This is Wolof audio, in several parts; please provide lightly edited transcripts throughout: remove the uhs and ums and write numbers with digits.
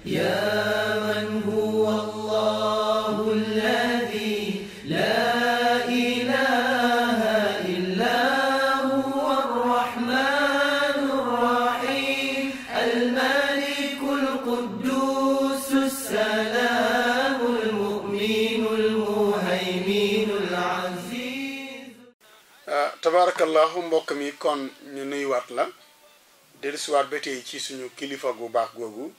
يا من هو الله الذي لا إله إلا هو الرحمن الرحيم الملك القدوس السلام المؤمن المهيمن العزيز. tabarakallahu mbokk mi kon ñu nuyuwaat la dellusiwaat ba tey ci suñu kilifa gu baax googu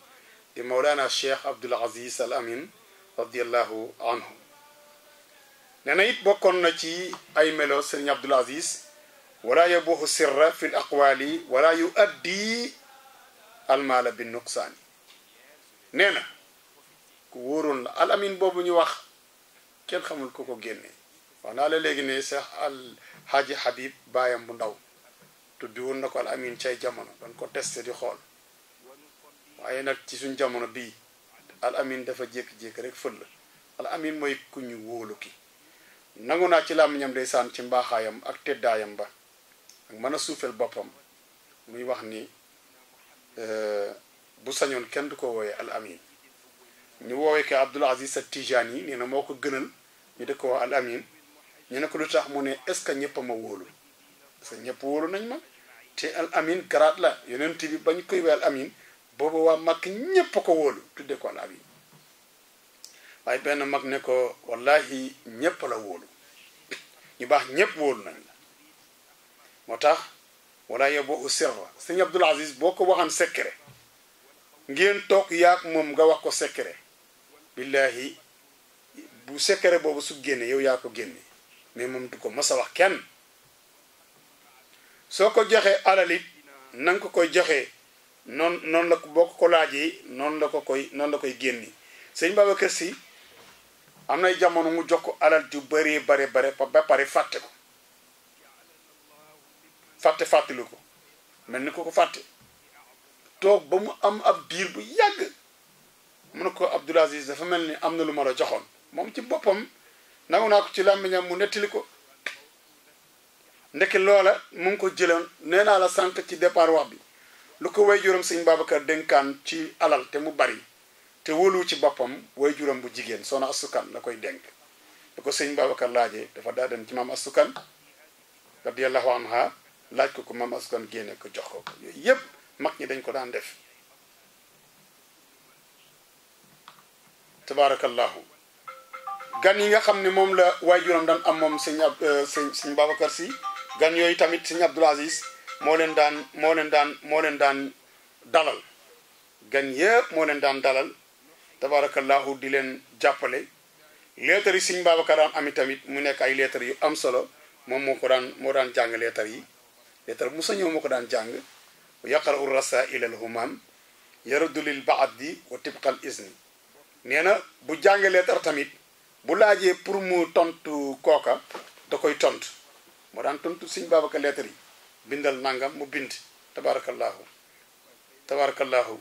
di Mawlana Cheikh Abdoul Aziz Al Amin radiyallahu anhu. nee na it bokkoon na ci ay melo Serigne Abdoul Aziz wala yabuxu sirra fi l aqwali wala yu addi almaala bi nuqsaani. nee na ku wóoroon la Al Amin boobu ñu wax kenn xamul ko ko génne. wax naa la léegi ne Cheikh Al Hadji Habib baayam bu ndaw tuddi woon na ko Al Amin cay jamono doon ko testé di xool waaye nag ci suñ jamono bii Al Amin dafa jékki-jékki rek fël. Al Amin mooy ku ñu wóolu ki nangu naa ci làmmiñam ndeysaan ci mbaaxaayam ak teddaayam ba ak mën a suufeel boppam muy wax ni bu sañoon kenn du ko wooyee Al Amin. ñu woowee ko Abdoul Aziz Al Tijani nee na moo ko gënal ñu di ko woo Al Amin. ñu ne ko lu tax mu ne est-ce que ñëpp a ma wóolu parce que ñëpp wóolu nañ ma te Al Amin garaat la yonent bi bañ koy wee Al Amin boobu waa mag ñëpp a ko wóolu tudde ko Al Amin. waaye benn mag ne ko wallahi ñëpp la wóolu ñu baax ñëpp wóolu nañ la moo tax wala yeboo sirra sëñ Abdoul Aziz boo ko waxan secret ngeen toog yaag moom nga wax ko secret billahi bu secret boobu su génne yow yaa ko génne mais moom du ko mas a wax kenn. soo ko joxee alal it na nga ko koy joxee noonu la boo ko laajee noonu la koy génni. sëñ Babacar Sy am nay jamono mu jox ko alal ju bëree bare ba pare fàtte ko fàttelu ko mel ni ko fàtte toog ba mu am ab diir bu yàgg mu ne ko Abdoul Aziz dafa mel ni am na lu ma la joxoon moom ci boppam nangu naa ko ci làmmiñam mu nettali ko ndeke loola mu ngi ko jëloon nee naa la sànq ci départ wax bi lu ko way juróom sëñ Babacar dénkaan ci alal te mu bari te wóoluwu ci boppam way juróom bu jigéen soxna asukan la koy dénk da ko sëñ Babacar laajee dafa daa dem ci maam asukan radiyallahu anha laaj ko maam asukan génne ko jox ko yooyu yépp mag ñi dañ ko daan def tabarakallahu. gan yi nga xam ne moom la waajuram daan am moom sëñ Babacar Sy gan yooyu tamit sëñ Abdoul Aziz moo leen daan dalal gan yëpp moo leen daan dalal tabarakallahu di leen jàppale. leetar yi sëñ Babacar daan ami tamit mu nekk ay leetar yu am solo moom moo daan jàng leetar yi leetar bu musa ñëw moo ko daan jàng yaqra'u rasaa'il al humam yaruddu lil ba'di wa tibqal izni. nee na bu jàngee leetar tamit bu laajee pour mu tontu kooka da koy tontu moo daan tontu sëñ Babacar leetar yi bindal nangam mu bind tabarakallahu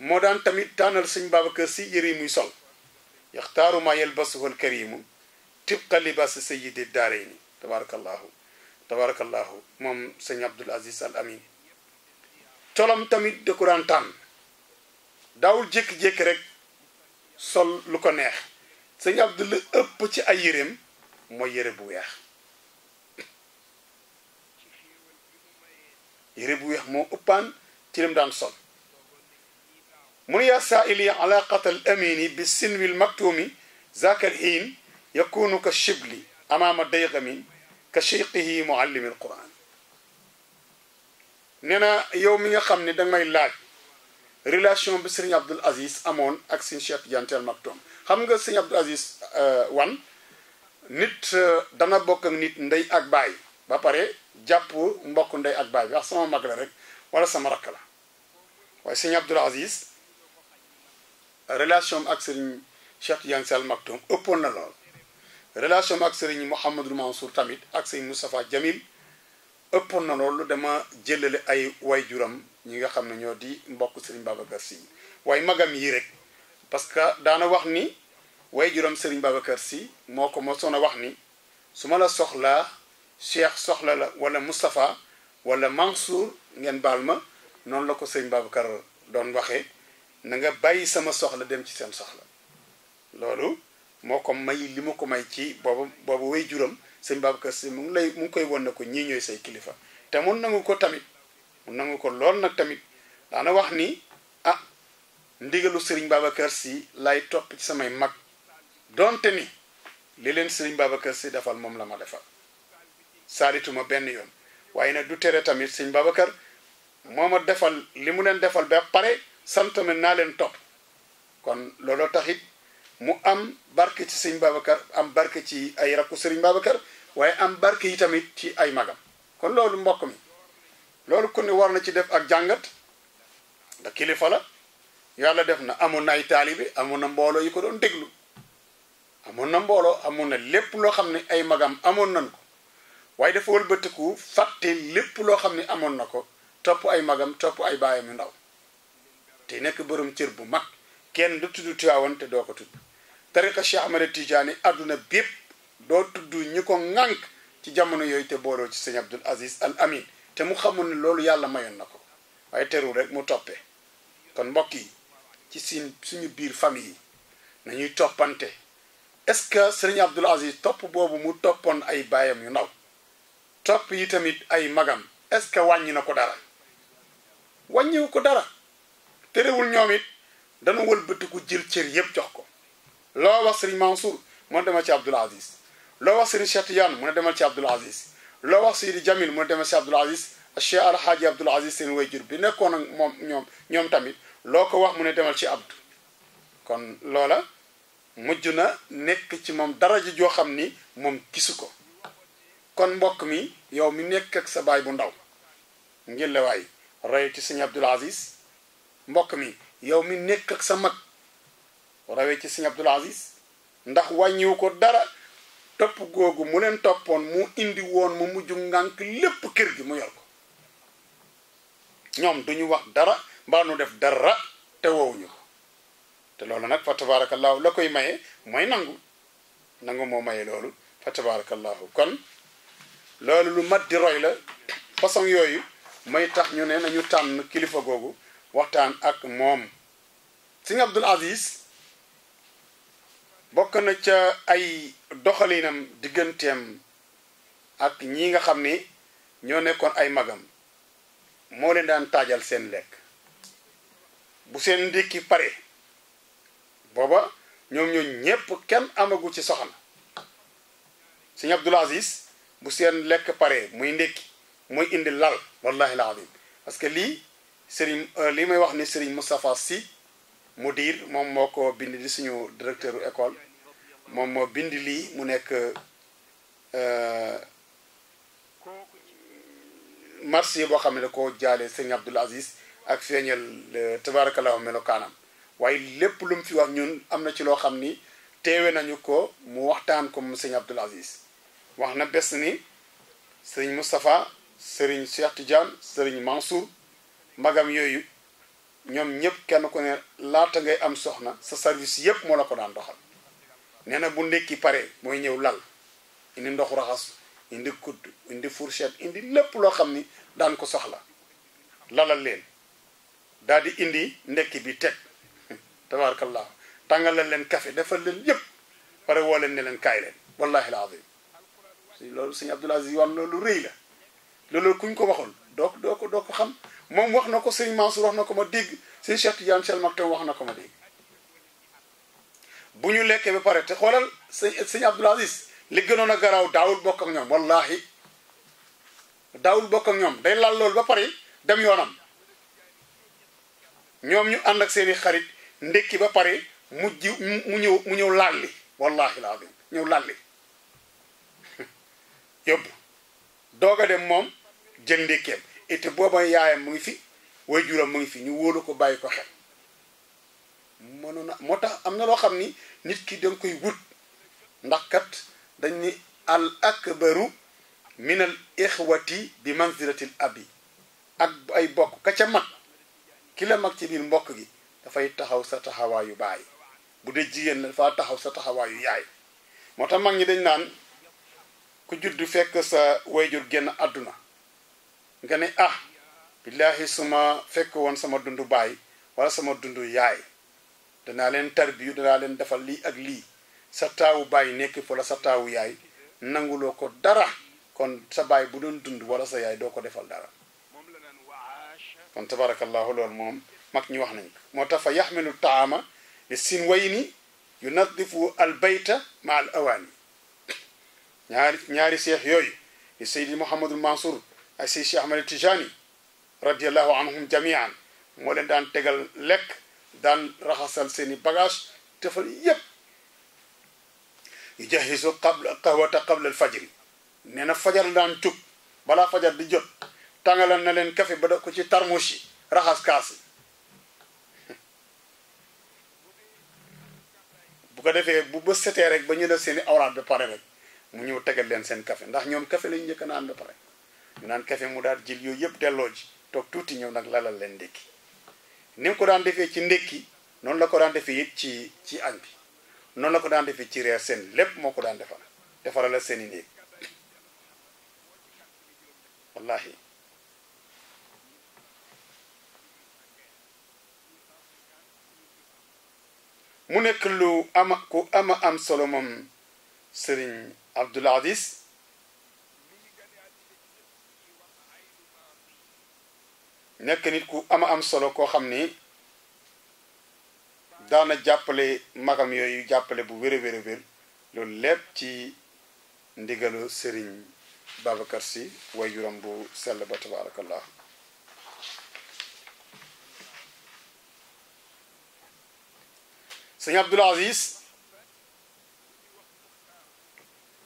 moo daan tamit tànnal sëñ Babacar Sy yëre yi muy sol yaxtaaru ma yalbasuhu al karimu tibqa libasi sayyidi daarayni tabarakallahu moom sëñ Abdoul Aziz Al Amin. colam tamit da ko daan tànn daawul jékki-jékki rek sol lu ko neex sëñ Abdou la ëpp ci ay yéreem mooy yére bu weex moo ëppaan ci lim daan sol. mu ne yaa saa'ili alaqata al amini bi sinwi l maktuumi zaaka al hiin yakunu ka shibli amaama dayqami ka cheikhihi muallimi al quran. nee na yow mi nga xam ne danga may laaj relation bi sëriñ Abdoul Aziz amoon ak sëriñ Cheikh Tidiane Al Maktoum xam nga sëriñ Abdoul Aziz nit dana bokk ak nit ndey ak baay ba pare jàpp mbokk ndey ak baay bi wax sama mag la rek wala sama rakk la waaye sëriñ Abdoul Aziz relation ak sëriñ Cheikh Tidiane Al Maktoum ëppoon na lool. relation ak sëriñ Mouhamadou Mansour tamit ak sëriñ Moustapha Jamil ëppoon na loolu dama jëlale ay waajuram ñi nga xam ne ñoo di mbokk sëriñ Babacar Sy waaye magam yi rek parce que daana wax ni waajuram sëriñ Babacar Sy moo ko mosoon a wax ni su ma la soxlaa Cheikh soxla la wala Moustapha wala Mansour ngeen baal ma noonu la ko sëriñ Babacar doon waxee na nga bàyyi sama soxla dem ci seen soxla loolu moo ko may li ma ko may ci boobu way juram sëñ Babacar Si mu ngi koy won na ko ñii ñooy say kilifa te mun nangu ko tamit mun nangu ko lool nag tamit daana wax ni ah ndigalu sëriñ Babacar Si lay topp ci samay mag donte ni li leen sëriñ Babacar Si defal moom la ma defal saalituma benn yoon waaye nag du tere tamit sëñ Babacar moo ma defal li mu leen defal ba pare sant ma naa leen topp kon looloo taxit mu am barke ci sëñ Babacar am barke ci ay rakku sëriñ Babacar waaye am barke yi tamit ci ay magam kon loolu mbokk mi loolu ku ne war na ci def ak jàngat da kilifa la yàlla def na amoon na ay taalibe amoon na mbooloo yi ko doon déglu amoon na mbooloo amoon na lépp loo xam ne ay magam amoon nañ ko waaye dafa wëlbatiku fàtte lépp loo xam ne amoon na ko topp ay magam topp ay baayam yu ndaw te nekk borom cër bu mag kenn du tudd Tiwaawan te doo ko tudd tariqa Cheikh Ahmed Tidiane àdduna bépp doo tudd ñi ko ŋànk ci jamono yooyu te booloo ci sëñ Abdul Aziz Al Amin te mu xamul ne loolu yàlla mayoon na ko waaye terul rek mu toppee kon mbokk yi ci suñu biir famille yi nañuy toppante est-ce que sëriñ Abdul Aziz topp boobu mu toppoon ay baayam yu ndaw topp yi tamit ay magam est-ce que wàññi na ko dara wàññiwu ko dara terewul ñoom it dana wëlbatiku jël cër yëpp jox ko loo wax sëriñ Mansour mu ne demal ci Abdul Aziz loo wax sëriñ Cheikh Tidiane mu ne demal ci Abdul Aziz loo wax Seydi Jamil mu ne demal ci Abdul Aziz Cheikh Alhaaji Abdul Aziz seen wayjur bi nekkoon ak moom ñoom tamit loo ko wax mu ne demal ci Abdou kon loola mujj na nekk ci moom daraja joo xam ni moom gisu ko kon mbokk mi yow mi nekk ak sa baay bu ndaw ngir la waay roy ci sëñ Abdul Aziz mbokk mi yow mi nekk ak sa mag rawee ci sëñ Abdul Aziz ndax wàññiwu ko dara topp googu mu leen toppoon mu indi woon mu mujj ngànk lépp kër gi mu yor ko ñoom duñu wax dara mbaa nu def dara te woowuñu ko te loolu nag fa tabarakallahu la koy maye mooy nangu moo maye loolu fa tabarakallahu kon loolu lu mat di roy la façon yooyu mooy tax ñu ne nañu tànn kilifa googu waxtaan ak moom sëñ Abdul Aziz bokk na ca ay doxalinam digganteem ak ñi nga xam ni ñoo nekkoon ay magam moo leen daan taajal seen lekk bu seen ndékki pare booba ñoom ñoo ñépp kenn amagu ci soxna sëñ Abdul Aziz bu seen lekk pare muy ndékki muy indi lal wallahi alazim parce que lii li may wax ni Serigne Moustapha Sy mudir moom moo ko bind di suñu directeur école moom moo bind lii mu nekk marché boo xam ne da koo jaale sëñ Abdul Aziz ak feeñal tabarakallahu melokaanam waaye lépp lu mu fi wax ñun am na ci loo xam ni teewe nañu ko mu waxtaan ko mu sëñ Abdul Aziz wax na bés ni sëriñ Moustapha sëriñ Cheikh Tidiane sëriñ Mansour magam yooyu ñoom ñëpp kenn ku ne laata ngay am soxna sa service yëpp moo la ko daan doxal nee na bu ndekki pare mooy ñëw lal indi ndoxu raxas indi kudd indi fourchette indi lépp loo xam ni daan ko soxla lalal leen daal di indi ndekki bi teg tabarakallah tàngalal leen café defal leen yëpp pare woo leen ne leen kaay leen wallahi alazim loolu sëñ Abdul Aziz wan loolu rëy la loolu kuñ ko waxul doo ko xam moom wax na ko sëñ Mansour wax na ko ma dégg sëñ Cheikh Tidiane Sel Maktoum wax na ko ma dégg bu ñu lekkee ba pare te xoolal sëñ Abdul Aziz li gënoon a garaaw daawul bokk ak ñoom wallahi daawul bokk ak ñoom day lal loolu ba pare dem yoonam ñoom ñu ànd ak seeni xarit ndekki ba pare mu ñëw lalli wallahi laa bi ñëw lalli yóbbu doog a dem moom jël ndékkeem te booba yaayam mu ngi fi waajuram mu ngi fi ñu wóolu ko bàyyi ko xel moo tax am na loo xam ni nit ki danga koy wut ndax kat dañ ni al akbaru min al ixwati bi manzilatil abi ak ay bokk ka ca mag ki la mag ci biir mbokk gi dafay taxaw sa taxawaayu baay bu dee jigéen la dafa taxaw sa taxawaayu yaay moo tax mag ñi dañ naan ku judd fekk sa wayjur génn àdduna nga ne ah billaahi suma fekk woon sama dundu baay wala sama dundu yaay danaa leen tarbiyu danaa leen defal lii ak lii sa taawu baay nekk fa la sa taawu yaay nanguloo ko dara kon sa baay bu doon dund wala sa yaay doo ko defal dara kon tabarakallahu loolu moom mag ñi wax nañ ko moo tax fa yaxmilu taama li sinwayni yunadifu al bayta ma al awaani ñaari seex yooyu li Seydi Mouhamadul Mansour ak Seydi Cheikh Ahmad Tijani radiallahu anhum jamian moo leen daan tegal lekk daan raxasal seeni bagage defal yépp yu jahisu qahwata qabla al fajri nee na fajar daan tug balaa fajar di jot tàngalal na leen café ba da ko ci tarmus yi raxas kaas yi bu ko defee bu bës setee rek ba ñu def seeni awraat ba pare rek mu ñëw tegal leen seen café ndax ñoom café lañu njëkk naan ba pare ñu naan café mu daal jël yooyu yëpp delloo ji toog tuuti ñëw nag lalal leen ndékki ni mu ko daan defee ci ndékki noonu la ko daan defee it ci añ bi noonu la ko daan defee ci reer seen lépp moo ko daan defaral la seeni néeg wallahi mu nekk lu ku am solo moom Sëriñ Abdul Aziz nekk nit ku am solo koo xam ni daana jàppale magam yooyu jàppale bu wér a wér loolu lépp ci ndigalu Sëriñ Babacar Sy waajuram bu sell ba tabarakallah Sëriñ Abdul Aziz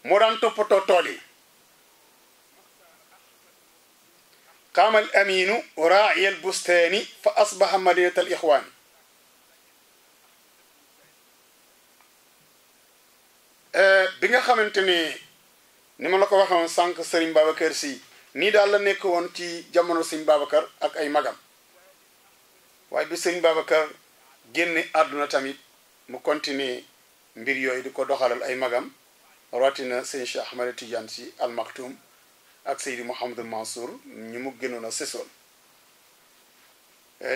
moo daan toppatoo tool yi qaama al aminu raa'iya al bustaani fa asbaha madinata al ixwaani bi nga xamante ni ma la ko waxoon sànq Sëriñ Babacar Sy nii daal la nekk woon ci jamono Sëriñ Babacar ak ay magam waaye bi Sëriñ Babacar génne àdduna tamit mu continuer mbir yooyu di ko doxalal ay magam rawatina sëñ Cheikh Ahmad Tidiane Sy Al Maktoum ak Seydi Mouhamadul Mansour ñi mu gënoon a sësoon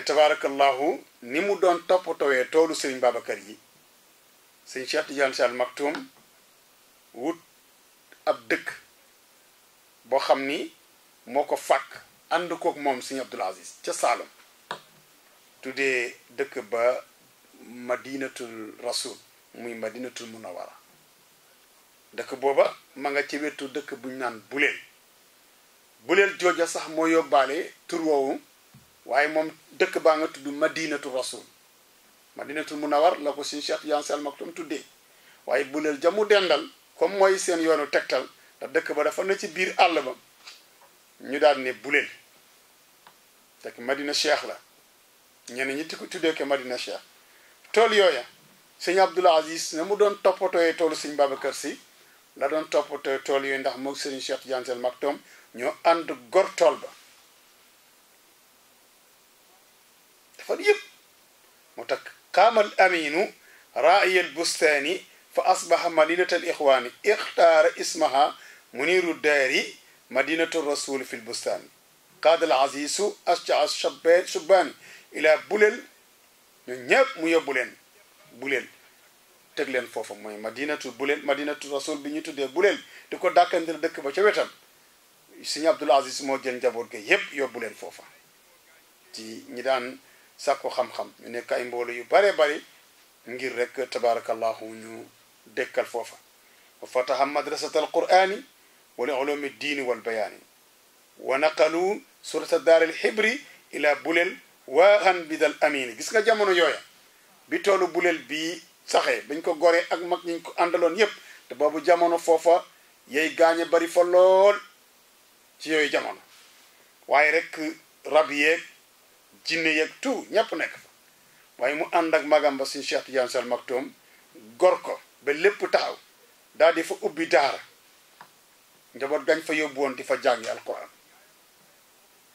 tabarakallahu ni mu doon toppatowee toolu Sëriñ Babacar yi sëñ Cheikh Tidiane Sy Al Maktoum wut ab dëkk boo xam ni moo ko fàkk ànd kook moom sëñ Abdul Aziz ca Saalum tuddee dëkk ba Madinatul Rasul muy Madinatul Munawara dëkk booba ma nga ci wetu dëkk buñ naan buleel jooja sax moo yóbbaale tur woowu waaye moom dëkk baa nga tudd Madinatul Rasul Madinatul Munawar la ko suñu Cheikh Tidiane Sy Al Maktoum tuddee waaye buleel ja mu dendal comme mooy seen yoonu tegtal ndax dëkk ba dafa na ci biir àll ba ñu daal ne buleel fekk Madina Cheikh la ñenn ñi ko tuddee ko Madina Cheikh tool yooya sëñ Abdul Aziz na mu doon toppatooyee toolu sëñ Babacar Sy la doon toppatooyee tool yooyu ndax moog sëriñ Cheikh Tidiane Sy Al Maktoum ñoo ànd gor tool ba dafa yëpp moo tax qaamal aminu raa'iya al bustaani fa asbaha madinata al ixwaani ixtaara ismaha muniru daari madinatu rasul fi l bustaani qaada al azizu asjaa shubbaani ila buleel ñu ñëpp mu yóbbu leen buleel teg leen foofa mooy madinatu rasul bi ñu tuddee buleel di ko dàkkante dëkk ba ca wetam sëñ Abdul Aziz moo jël njaboot ga yépp yóbbu leen foofa ci ñi daan sàkku xam-xam ñu nekk ay mboolo yu bare bari ngir rek tabarakallahu ñu dekkal foofa wa fataha madrasata al qur'ani wa li ulumi diini wal bayaani wa naqalu surata daar al xibri ila buleel waaxan bidal amini gis nga jamono yooya bi toolu buleel bii saxee bañ ko goree ak mag ñiñ ko àndaloon yépp te boobu jamono foofa yey gaañe bari fa lool ci yooyu jamono waaye rek rab yeeg jinne yeeg tout ñépp nekk fa waaye mu ànd ak magam ba suñu Cheikh Tidiane Sy Al Maktoum gor ko ba lépp taxaw daal di fa ubbi daara njaboot gañ fa yóbbu woon di fa jàngi alquran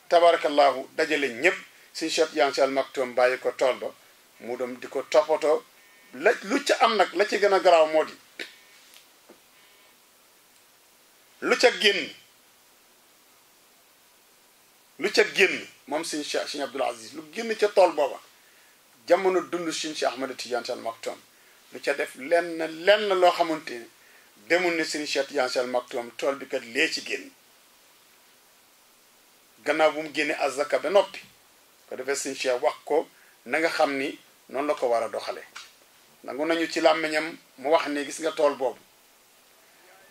tabarakallahu dajale ñépp suñu Cheikh Tidiane Sy Al Maktoum bàyyi ko tool ba mu dem di ko toppatoo lu ca am nag la ci gën a garaaw moo di lu ca génn moom suñu Cheikh Abdul Aziz lu génn ca tool booba jamono dund Sëñ Cheikh Ahmad Tidiane Sy Al Maktoum lu ca def lenn loo xamante ni demul ne Sëñ Cheikh Tidiane Sy Al Maktoum tool bi kat lee ci génn gannaaw bu mu génne azaka ba noppi ko defee Sëñ Cheikh wax ko na nga xam ni noonu la ko war a doxale nangu nañu ci làmmiñam mu wax ne gis nga tool boobu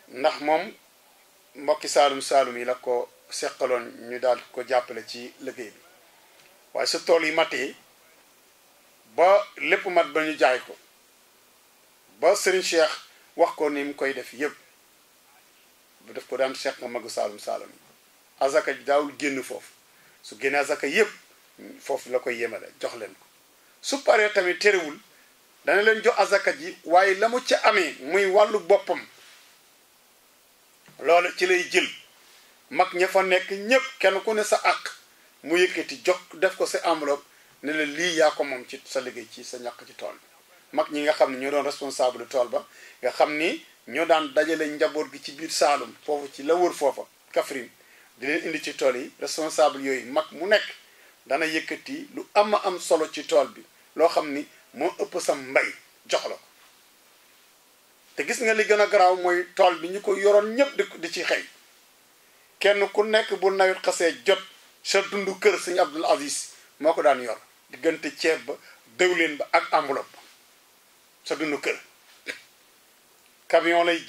ndax moom mbokki saalum yi la ko seqaloon ñu daal ko jàppale ci liggéey bi waaye su tool yi matee ba lépp mat ba ñu jaay ko ba Serigne Cheikh wax ko ni mu koy def yëpp bu def ko daan seq nga magu saalum yi azaka ji daawul génn foofu su génnee azaka yëpp foofu la koy yemale jox leen ko su paree tamit terewul dana leen jox azaka ji waaye la mu ca amee muy wàllu boppam loolu ci lay jël mag ña fa nekk ñépp kenn ku ne sa àq mu yëkkati jox def ko sa enveloppe ne la lii yaa ko moom ci sa liggéey ci sa ñàkk ci tool bi mag ñi nga xam ne ñoo doon responsable tool ba nga xam ni ñoo daan dajale njaboot gi ci biir Saalum foofu ci la wër foofa Kaffrine di leen indi ci tool yi responsable yooyu mag mu nekk dana yëkkati lu am solo ci tool bi loo xam ni moo ëpp sa mbay jox la ko te gis nga li gën a garaaw mooy tool bi ñu ko yoroon ñëpp di ci xëy kenn ku nekk bu nawet xasee jot sa dundu kër Sëñ Abdul Aziz moo ko daan yor diggante ceeb ba dëwlin ba ak enveloppe ba sa dundu kër camion lay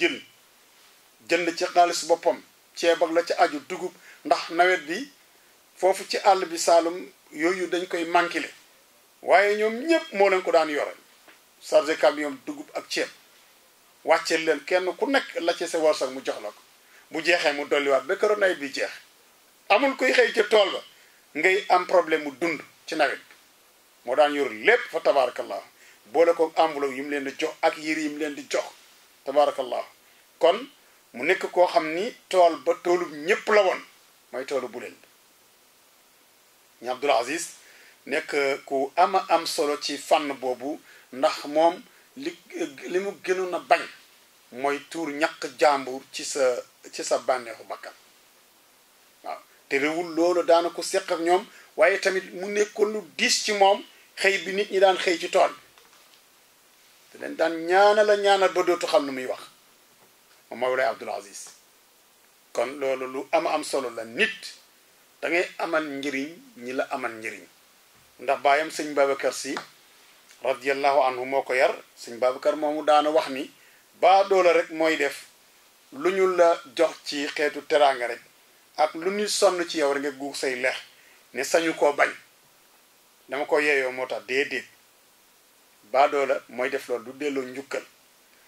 jënd ci xaalis boppam ceeb ak la ci aju dugub ndax nawet bi foofu ci àll bi Saalum yooyu dañ koy mankile waaye ñoom ñëpp moo leen ko daan yore chargé camion dugub ak ceeb wàcceel leen kenn ku nekk la ci sa warsak mu jox la ko bu jeexee mu dolliwaat ba keroog nawet bi jeex amul kuy xëy ca tool ba ngay am problème mu dund ci nawet bi moo daan yor lépp fa tabarakallah boole ko enveloppe yi mu leen di jox ak yére yi mu leen di jox tabarakallah kon mu nekk koo xam ni tool ba toolu ñépp la woon mooy toolu bu leen ñu Abdul Aziz nekk ku am solo ci fànn boobu ndax moom li mu gënoon a bañ mooy tuur ñaq jàmbur ci sa bànneexu bakkan waaw te réewul loolu daana ko seq ak ñoom waaye tamit mu nekkoon lu diis ci moom xëy bi nit ñi daan xëy ci tool te leen daan ñaanal ba dootu xam lu muy wax moom Mawlay Abdul Aziz kon loolu lu am solo la nit da ngay amal njëriñ ñi la amal njëriñ ndax baayam sëñ Babacar Sy radiyallahu anhu moo ko yar sëñ Babacar moomu daana wax ni baadoola rek mooy def lu ñu la jox ci xeetu teraanga rek ak lu ñu sonn ci yow rek nga guux say lex ne sañu koo bañ dama ko yeeyoo moo tax déedéet baadoola mooy def loolu du delloo njukkal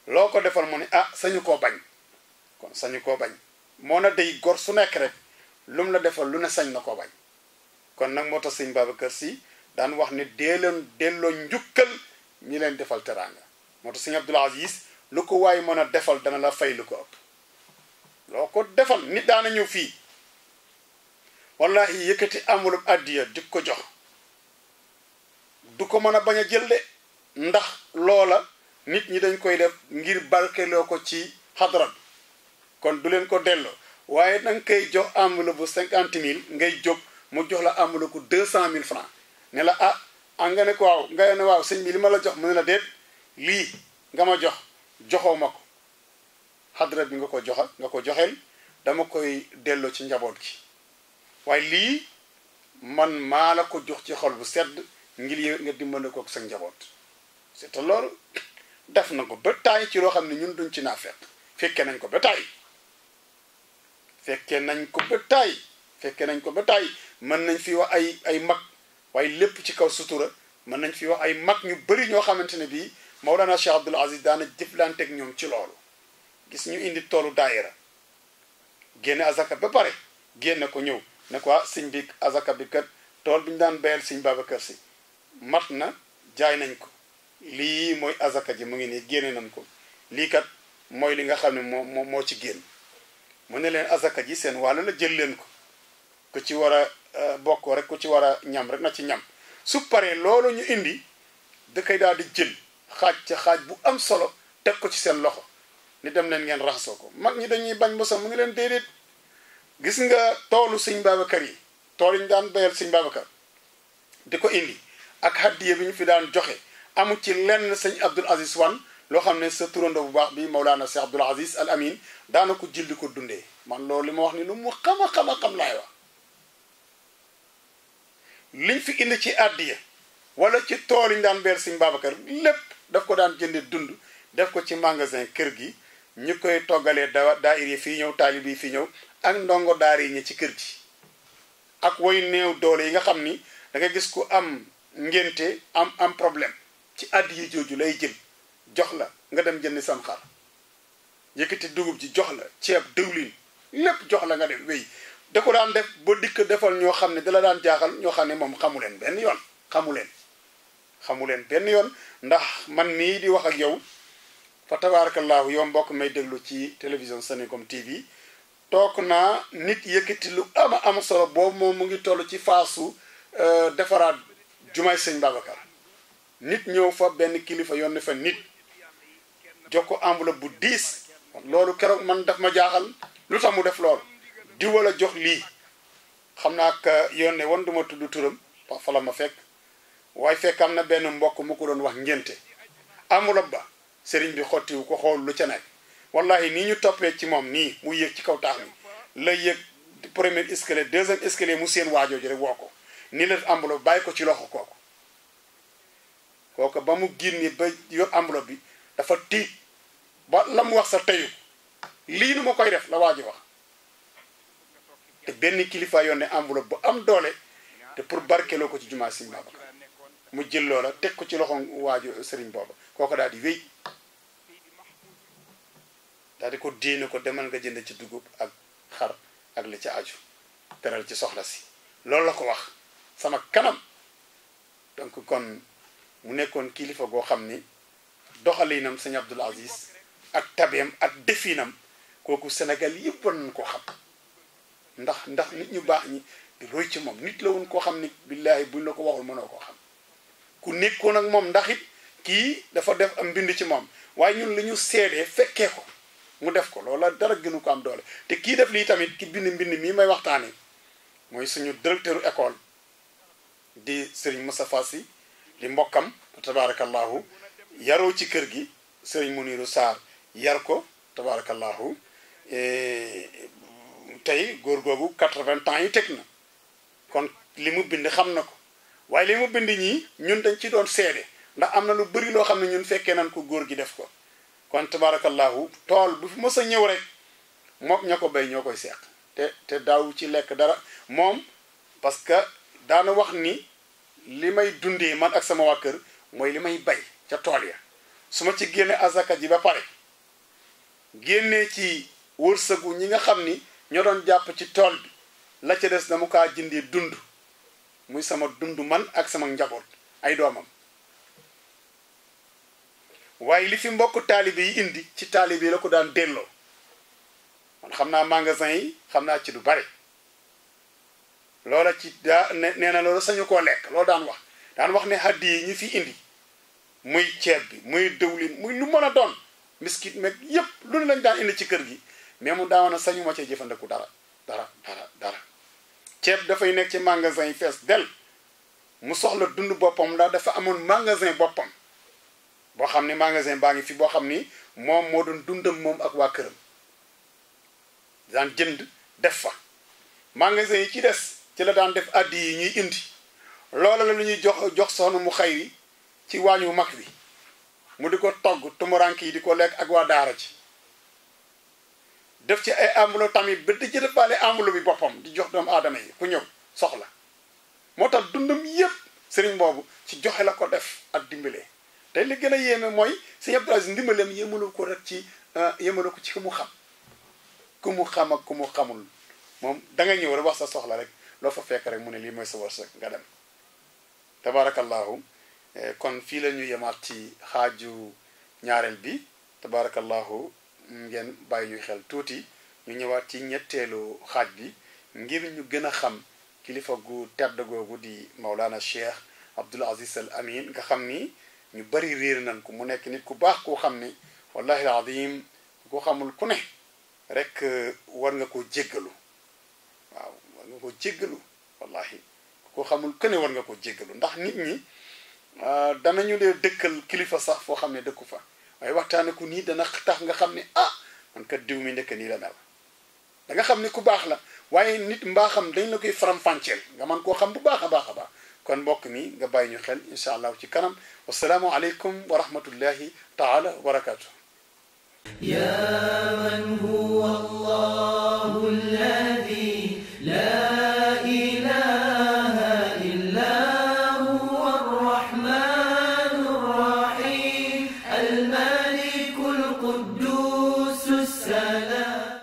loo ko defal mu ne sañu koo bañ kon sañu koo bañ moo na day gor su nekk rek lu mu la defal lu ne sañ na koo bañ kon nag moo tax sëñ Babacar Sy daan wax ne delloo njukkal ñi leen defal teraanga moo tax sëñ Abdul Aziz lu ko waay mën a defal dana la fay lu ko ëpp loo ko defal nit daana ñëw fii wallahi yëkkati amulub addiya di ko jox du ko mën a bañ a jël de ndax loola nit ñi dañ koy def ngir barkeloo ko ci xadrat kon du leen ko delloo waaye danga koy jox enveloppe bu 50 000 ngay jóg mu jox la enveloppe bu 200 000 francs ne la nga ne ko waaw nga ne waaw sëñ bi li ma la jox mu ne la déet lii nga ma joxoo ma ko xadrat bi nga ko joxeel dama koy delloo ci njaboot gi waaye lii man maa la ko jox ci xol bu sedd ngir nga dimbali ko sa njaboot c'est loolu def na ko ba taay ci loo xam ne ñun duñ ci naa fekke nañ ko ba taay fekke nañ ko ba taay mën nañ fi wax ay mag waaye lépp ci kaw sutura mën nañ fi wax ay mag ñu bari ñoo xamante ne bii Mawlana Cheikh Abdul Aziz daana jëflanteeg ñoom ci loolu gis ñu indi toolu daayira génne azaka ba pare génne ko ñëw ne ko sëñ bi azaka bi kat tool bi ñu daan bayal sëñ Babacar Sy mat na jaay nañ ko lii mooy azaka ji mu ngi nii génne nañ ko lii kat mooy li nga xam ne moo ci génn mu ne leen azaka ji seen wàll la jël leen ko ku ci war a bokk rek ku ci war a ñam rek na ci ñam su paree loolu ñu indi da koy daal di jël xaaj bu am solo teg ko ci seen loxo ni dem leen ngeen raxasoo ko mag ñi dañuy bañ mosam mu ngi leen déedéet gis nga toolu sëñ Babacar yi tool yi ñu daan bayal sëñ Babacar di ko indi ak hadiya bi ñu fi daan joxe amu ci lenn sëñ Abdul Aziz Wan loo xam ne sa turando bu baax bi Mawlana Cheikh Abdul Aziz Al Amin daana ko jël di ko dundee man loolu li ma wax ni lu mu xam laay wax liñ fi indi ci addiya wala ci tool yi ñu daan beer sëñ Babacar lépp daf ko daan jënde dund def ko ci magasin kër gi ñu koy toggalee daayir yi fii ñëw taalib yi fii ñëw ak ndongo daar yi ñi ci kër gi ak way néew doole yi nga xam ni da nga gis ku am ngénte am problème ci addiya jooju lay jël jox la nga dem jënd sam xar yëkkati dugub ji jox la ceeb diwlin lépp jox la nga dem wéy da ko daan def ba dikk defal ñoo xam ne dala daan jaaxal ñoo xam ne moom xamu leen benn yoon xamu leen benn yoon ndax man mii di wax ak yow fa tabarakallahu yow mbokk may déglu ci télévision Senego TV toog naa nit yëkkati lu am solo boobu moom mu ngi toll ci faasu defaraat jumaay sëñ Babacar nit ñëw fa benn kilifa yónni fa nit jox ko enveloppe bu diis loolu keroog man daf ma jaaxal lu tax mu def loolu di wala jox lii xam naa ak yónne woon duma tudd turam fa la ma fekk waaye fekk am na benn mbokk mu ko doon wax ngénte enveloppe ba sëriñ bi xottiwu ko xool lu ca nekk wallahi nii ñu toppee ci moom nii mu yéeg ci kaw taax mi la yéeg premier escalier deuxième escalier mu seen waajooju rek woo ko nii la enveloppe bàyyi ko ci loxo kooku ba mu génni ba yor enveloppe bi dafa tiit ba la mu wax sa teyu lii nu ma koy def la waaji wax te benn kilifa yoon ne enveloppe bu am doole te pour barkeloo ko ci jumaa Sëriñ Babacar mu jël loola teg ko ci loxo waaju sëriñ booba kooku daal di wéy daal di ko diine ko demal nga jënd ci dugub ak xar ak li ci aju teral ci soxla si loolu la ko wax sama kanam donc kon mu nekkoon kilifa goo xam ni doxalinam sëñ Abdul Aziz ak tabeem ak definam kooku Sénégal yëpp war nañu ko xam ndax nit ñu baax ñi di roy ci moom nit la woon koo xam ni billaahi buñ la ko waxul mënoo koo xam ku nekkoon ak moom ndax it kii dafa def am mbind ci moom waaye ñun li ñu seedee fekkee ko mu def ko loola dara gënu ko am doole te kii def lii tamit ki bind mbind mii may waxtaane mooy suñu directeur école di Serigne Moustapha Sy di mbokkam tabarakallahu yaroo ci kër gi Serigne Muniru Sarr yar ko tabarakallahu tey góor googu 80 ans yi teg na kon li mu bind xam na ko waaye li mu bind ñii ñun dañ ci doon seede ndax am na lu bëri loo xam ne ñun fekkee nañ ko góor gi def ko kon tabarakallahu tool bu fi mës a ñëw rek mook ña ko bay ñoo koy seq te daaw ci lekk dara moom parce que daana wax ni li may dundee man ak sama waa kër mooy li may bay ca tool ya su ma ci génne azaka ji ba pare génnee ci wërsëgu ñi nga xam ni ñoo doon jàpp ci tool bi la ca des dama kaa jëndee dund muy sama dund man ak sama njaboot ay doomam waaye li fi mbokk taalibe yi indi ci taalibe yi la ko daan delloo man xam naa magasin yi xam naa ci du bari loola ci nee na loolu sañu koo lekk loolu daan wax ne haddi yi ñi fi indi muy ceeb bi muy dëwlin muy lu mën a doon miskit meg yépp lu ne lañ daan indi ci kër gi mais mu daawoon na sañu ma cee jëfandiku dara ceeb dafay nekk ci magasin yi fees del mu soxla dund boppam ndax dafa amoon magasin boppam boo xam ne magasin baa ngi fi boo xam ni moom moo doon dundam moom ak waa këram daan jënd def fa magasin yi ci des ci la daan def addi yi ñuy indi loola la ñuy jox soxna mu xayri ci waañu mag bi mu di ko togg tumurank yi di ko lekk ak waa daara ci def ci ay enveloppe tamit ba di ci defaale enveloppe bi boppam di jox doomu aadama yi ku ñëw soxla moo tax dundam yépp sëriñ boobu ci joxe la ko def ak dimbalee te li gën a yéeme mooy sëñ Abdou Aziz ndimbaleem yémalu ko rek ci yémalu ko ci ku mu xam ak ku mu xamul moom da nga ñëw rek wax sa soxla rek loo fa fekk rek mu ne lii mooy sa wërsëg nga dem tabarakallahu kon fii la ñu yemaat ci xaaju ñaareel bi tabarakallahu ngeen bàyyi ñu xel tuuti ñu ñëwaat ci ñetteelu xaaj bi ngir ñu gën a xam kilifa gu tedd googu di Maulana Cheikh Abdoul Aziz Al Amin nga xam ni ñu bari réer nañ ko mu nekk nit ku baax koo xam ni wallahi alazim ko xamul ku ne rek war nga koo jéggalu waaw war nga koo jéggalu wallahi ko xamul ku ne war nga koo jéggalu ndax nit ñi danañu lee dëkkal kilifa sax foo xam ne dëkku fa waaye waxtaane ku nii dana tax nga xam ne ah man kat diw mi ndekk nii la mel da nga xam ne ku baax la waaye nit mbaaxam dañ la koy faram-fàcceel nga man koo xam bu baax a baax a baax kon mbokk mi nga bàyyi ñu xel incha allah ci kanam wasalaamu aleykum wa rahmatullahi taala wa barakatuh